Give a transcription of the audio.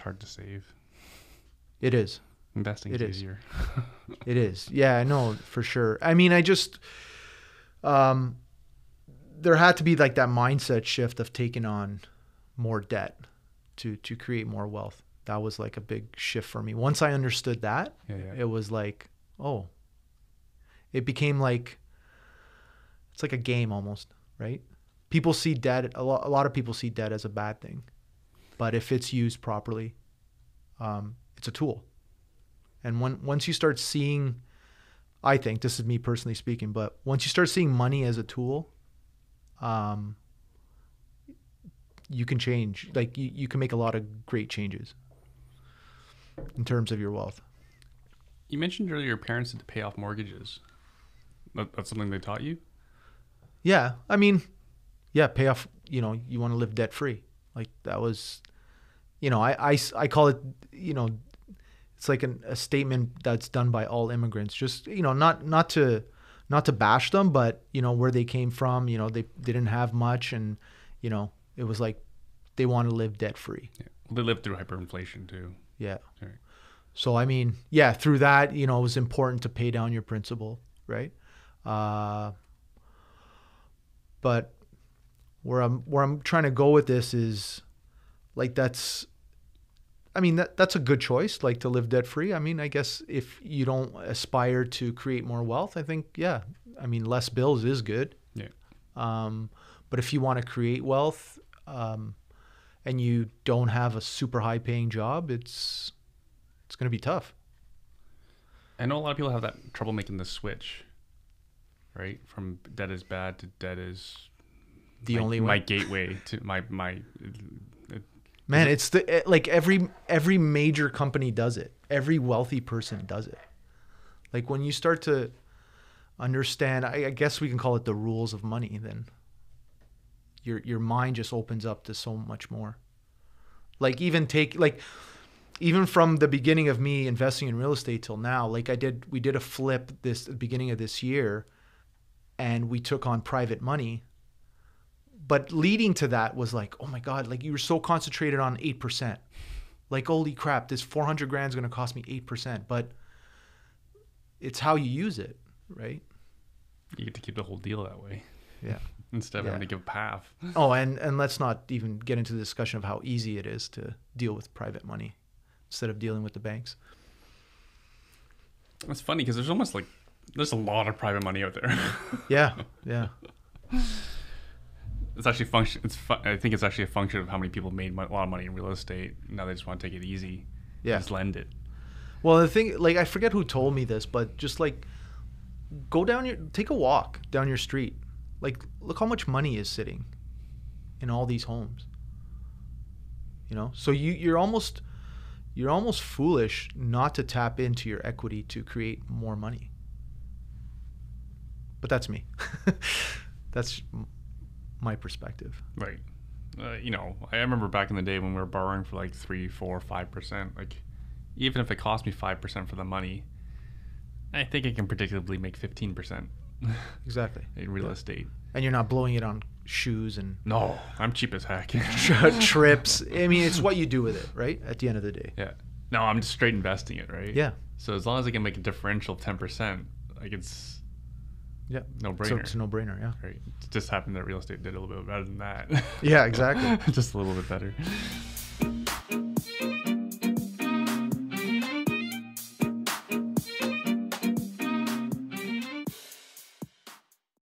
hard to save. It is. Investing is easier. It is. Yeah, I know for sure. I mean, there had to be like that mindset shift of taking on more debt to create more wealth. That was like a big shift for me. Once I understood that, it was like, oh, it became like, it's like a game almost, right? People see debt, a lot of people see debt as a bad thing. But if it's used properly, it's a tool. And once you start seeing, I think, this is me personally speaking, but once you start seeing money as a tool, you can change. Like you can make a lot of great changes in terms of your wealth. You mentioned earlier your parents had to pay off mortgages. That's something they taught you? Yeah. I mean, yeah, pay off, you want to live debt free. Like that was, I call it, it's like a statement that's done by all immigrants. Just, not to bash them, but, where they came from, they didn't have much. And, it was like they want to live debt free. Yeah. Well, they lived through hyperinflation too. Yeah. Right. So, I mean, yeah, through that, it was important to pay down your principal, right? But where I'm trying to go with this is like, that's a good choice, like to live debt free. I mean, I guess if you don't aspire to create more wealth, I think, yeah, less bills is good. Yeah. But if you want to create wealth, and you don't have a super high paying job, it's going to be tough. I know a lot of people have that trouble making the switch, right? From debt is bad to debt is the only way. My gateway to my. Man, it's like every major company does it. Every wealthy person does it. Like when you start to understand, I guess we can call it the rules of money, then your mind just opens up to so much more. Like even from the beginning of me investing in real estate till now, like we did a flip at the beginning of this year, and we took on private money. But leading to that was like, oh my God, like you were so concentrated on 8%. Like, holy crap, this 400 grand is going to cost me 8%. But it's how you use it, right? You get to keep the whole deal that way. Yeah. Instead of having to give half. Oh, and let's not even get into the discussion of how easy it is to deal with private money instead of dealing with the banks. It's funny because there's a lot of private money out there. Yeah. It's actually I think it's actually a function of how many people made a lot of money in real estate. Now they just want to take it easy. Yeah. Just lend it. Well, the thing, like, I forget who told me this, but just like take a walk down your street. Like, look how much money is sitting in all these homes. So you're almost foolish not to tap into your equity to create more money. But that's me. That's my perspective. Right. I remember back in the day when we were borrowing for like 3%, 4%, 5%. Like, even if it cost me 5% for the money, I think I can predictably make 15%. Exactly. In real estate. And you're not blowing it on shoes and... No, I'm cheap as heck. Trips. I mean, it's what you do with it, right? At the end of the day. Yeah. No, I'm just straight investing it, right? Yeah. So as long as I can make a differential of 10%, like it's... Yeah. No-brainer. So it's a no-brainer, yeah. Right. It just happened that real estate did a little bit better than that. Yeah, exactly. Just a little bit better.